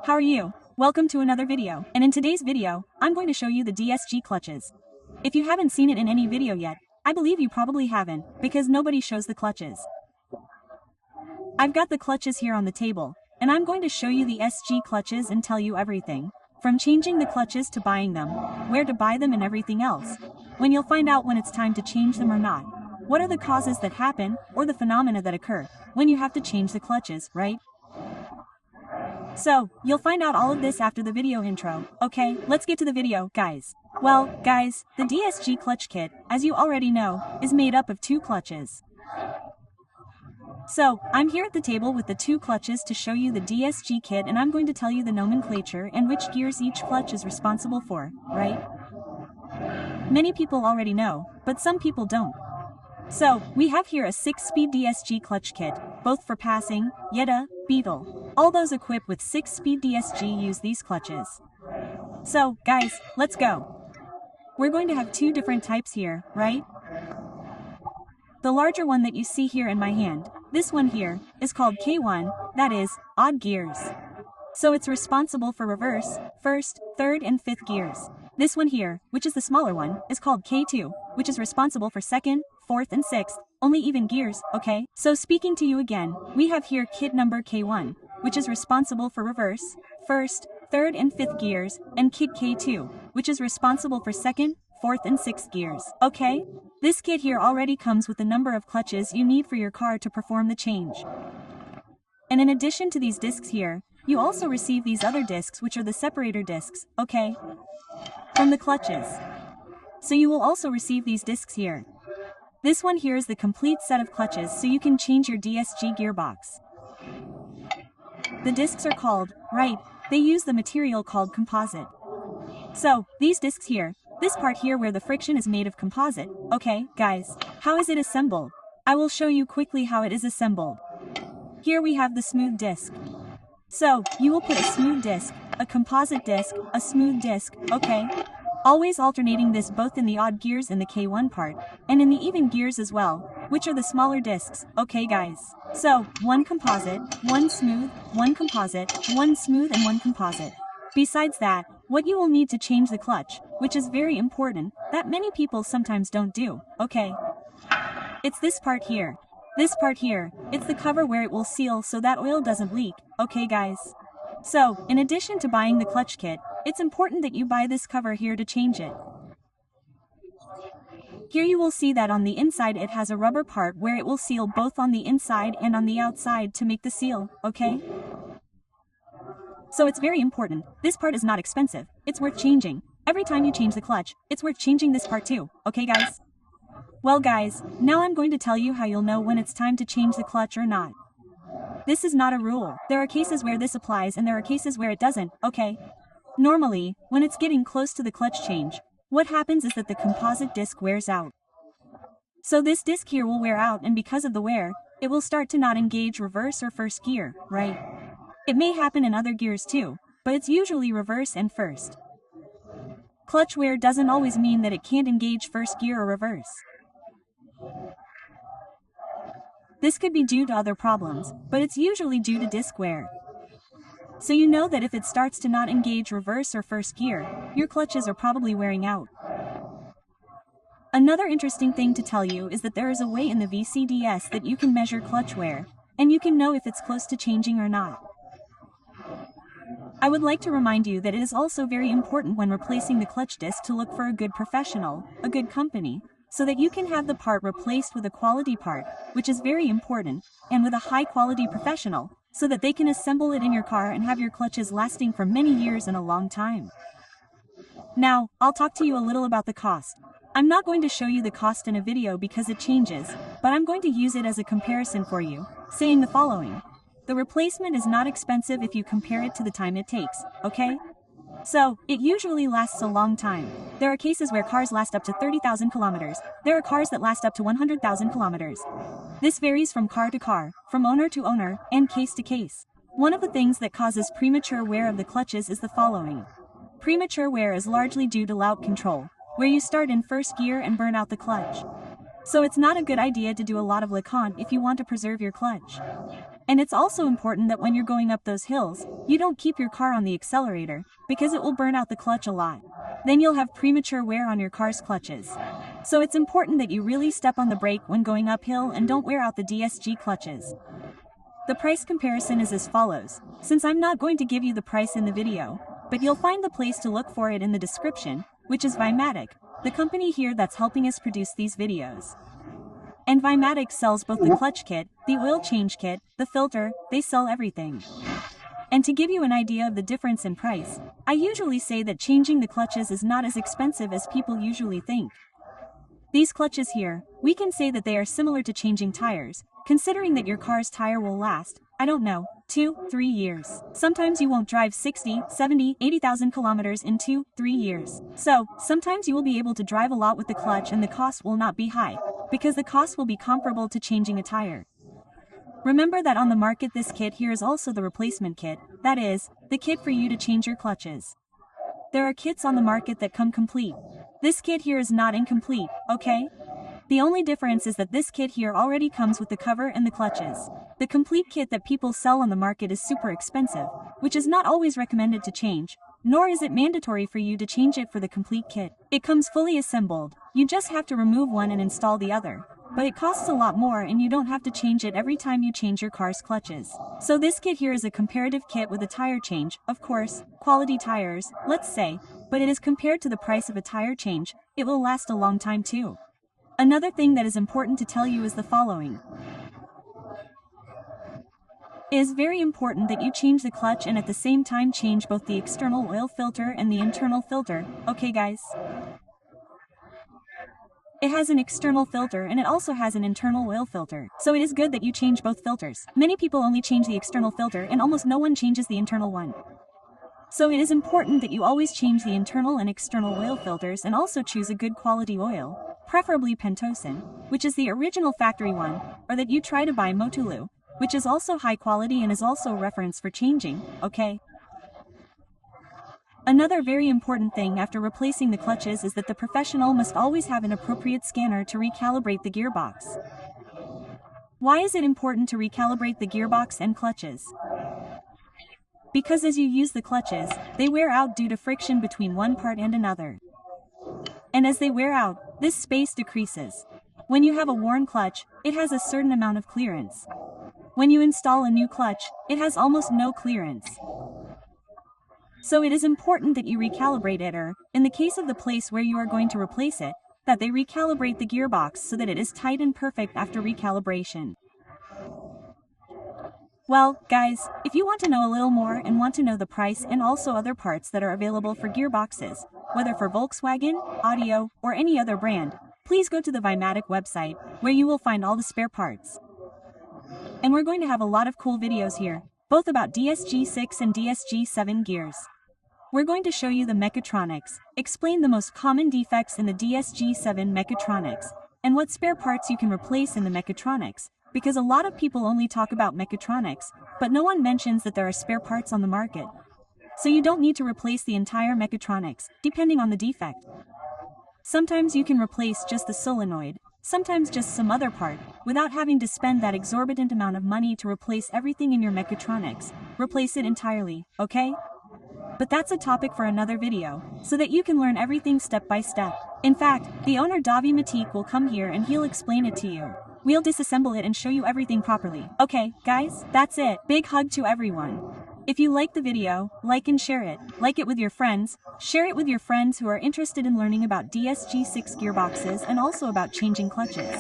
how are you? Welcome to another video, and in today's video, I'm going to show you the DSG clutches. If you haven't seen it in any video yet, I believe you probably haven't, because nobody shows the clutches. I've got the clutches here on the table, and I'm going to show you the SG clutches and tell you everything. From changing the clutches to buying them, where to buy them and everything else. When you'll find out when it's time to change them or not. What are the causes that happen, or the phenomena that occur, when you have to change the clutches, right? So, you'll find out all of this after the video intro. Okay, let's get to the video, guys. Well, guys, the DSG clutch kit, as you already know, is made up of 2 clutches. So, I'm here at the table with the 2 clutches to show you the DSG kit, and I'm going to tell you the nomenclature and which gears each clutch is responsible for, right? Many people already know, but some people don't. So, we have here a 6-speed DSG clutch kit, both for passing, JETTA, Beetle. All those equipped with 6-speed DSG use these clutches. So, guys, let's go. We're going to have 2 different types here, right? The larger one that you see here in my hand, this one here, is called K1, that is, odd gears. So it's responsible for reverse, first, third, and fifth gears. This one here, which is the smaller one, is called K2, which is responsible for second, fourth, and sixth, only even gears, okay? So speaking to you again, we have here kit number K1, which is responsible for reverse, first, third, and fifth gears, and kit K2, which is responsible for second, fourth, and sixth gears, okay? This kit here already comes with the number of clutches you need for your car to perform the change. And in addition to these discs here, you also receive these other discs, which are the separator discs, okay? From the clutches. So you will also receive these discs here. This one here is the complete set of clutches, so you can change your DSG gearbox. The discs are called, right, they use the material called composite. So, these discs here, this part here where the friction is made of composite, okay, guys, how is it assembled? I will show you quickly how it is assembled. Here we have the smooth disc. So, you will put a smooth disc, a composite disc, a smooth disc, okay? Always alternating this both in the odd gears in the K1 part, and in the even gears as well, which are the smaller discs, okay guys? So, 1 composite, 1 smooth, 1 composite, 1 smooth, and 1 composite. Besides that, what you will need to change the clutch, which is very important, that many people sometimes don't do, okay? It's this part here. This part here, it's the cover where it will seal so that oil doesn't leak, okay guys? So, in addition to buying the clutch kit, it's important that you buy this cover here to change it. Here you will see that on the inside it has a rubber part where it will seal both on the inside and on the outside to make the seal, okay? So it's very important. This part is not expensive. It's worth changing. Every time you change the clutch, it's worth changing this part too, okay guys? Well guys, now I'm going to tell you how you'll know when it's time to change the clutch or not. This is not a rule. There are cases where this applies and there are cases where it doesn't, okay? Normally, when it's getting close to the clutch change, what happens is that the composite disc wears out. So this disc here will wear out, and because of the wear, it will start to not engage reverse or first gear, right? It may happen in other gears too, but it's usually reverse and first. Clutch wear doesn't always mean that it can't engage first gear or reverse. This could be due to other problems, but it's usually due to disc wear. So you know that if it starts to not engage reverse or first gear, your clutches are probably wearing out. Another interesting thing to tell you is that there is a way in the VCDS that you can measure clutch wear, and you can know if it's close to changing or not. I would like to remind you that it is also very important when replacing the clutch disc to look for a good professional, a good company, so that you can have the part replaced with a quality part, which is very important, and with a high quality professional, so that they can assemble it in your car and have your clutches lasting for many years and a long time. Now, I'll talk to you a little about the cost. I'm not going to show you the cost in a video because it changes, but I'm going to use it as a comparison for you, saying the following. The replacement is not expensive if you compare it to the time it takes, okay? So, it usually lasts a long time. There are cases where cars last up to 30,000 kilometers. There are cars that last up to 100,000 kilometers. This varies from car to car, from owner to owner, and case to case. One of the things that causes premature wear of the clutches is the following. Premature wear is largely due to loud control, where you start in first gear and burn out the clutch. So it's not a good idea to do a lot of LeConte if you want to preserve your clutch. And it's also important that when you're going up those hills, you don't keep your car on the accelerator, because it will burn out the clutch a lot. Then you'll have premature wear on your car's clutches. So it's important that you really step on the brake when going uphill and don't wear out the DSG clutches. The price comparison is as follows, since I'm not going to give you the price in the video, but you'll find the place to look for it in the description, which is VWDIY, the company here that's helping us produce these videos. And VWDIY sells both the clutch kit, the oil change kit, the filter, they sell everything. And to give you an idea of the difference in price, I usually say that changing the clutches is not as expensive as people usually think. These clutches here, we can say that they are similar to changing tires, considering that your car's tire will last, I don't know, 2-3 years. Sometimes you won't drive 60, 70, 80,000 kilometers in 2-3 years. So, sometimes you will be able to drive a lot with the clutch and the cost will not be high, because the cost will be comparable to changing a tire. Remember that on the market this kit here is also the replacement kit, that is, the kit for you to change your clutches. There are kits on the market that come complete. This kit here is not incomplete, okay? The only difference is that this kit here already comes with the cover and the clutches. The complete kit that people sell on the market is super expensive, which is not always recommended to change, nor is it mandatory for you to change it for the complete kit. It comes fully assembled, you just have to remove one and install the other. But it costs a lot more and you don't have to change it every time you change your car's clutches. So this kit here is a comparative kit with a tire change, of course, quality tires, let's say, but it is compared to the price of a tire change, it will last a long time too. Another thing that is important to tell you is the following. It is very important that you change the clutch and at the same time change both the external oil filter and the internal filter, okay guys? It has an external filter and it also has an internal oil filter, so it is good that you change both filters. Many people only change the external filter and almost no one changes the internal one. So it is important that you always change the internal and external oil filters and also choose a good quality oil, preferably Pentosan, which is the original factory one, or that you try to buy Motulu, which is also high quality and is also a reference for changing, okay? Another very important thing after replacing the clutches is that the professional must always have an appropriate scanner to recalibrate the gearbox. Why is it important to recalibrate the gearbox and clutches? Because as you use the clutches, they wear out due to friction between one part and another. And as they wear out, this space decreases. When you have a worn clutch, it has a certain amount of clearance. When you install a new clutch, it has almost no clearance. So it is important that you recalibrate it, or, in the case of the place where you are going to replace it, that they recalibrate the gearbox so that it is tight and perfect after recalibration. Well, guys, if you want to know a little more and want to know the price and also other parts that are available for gearboxes, whether for Volkswagen, Audi, or any other brand, please go to the VWDIY website, where you will find all the spare parts. And we're going to have a lot of cool videos here, both about DSG6 and DSG7 gears. We're going to show you the mechatronics, explain the most common defects in the DSG7 mechatronics, and what spare parts you can replace in the mechatronics, because a lot of people only talk about mechatronics, but no one mentions that there are spare parts on the market. So you don't need to replace the entire mechatronics, depending on the defect. Sometimes you can replace just the solenoid, sometimes just some other part, without having to spend that exorbitant amount of money to replace everything in your mechatronics. Replace it entirely, okay? But that's a topic for another video, so that you can learn everything step by step. In fact, the owner Davi Matik will come here and he'll explain it to you. We'll disassemble it and show you everything properly. Okay, guys, that's it. Big hug to everyone. If you like the video, like and share it. Like it with your friends. Share it with your friends who are interested in learning about DSG6 gearboxes and also about changing clutches.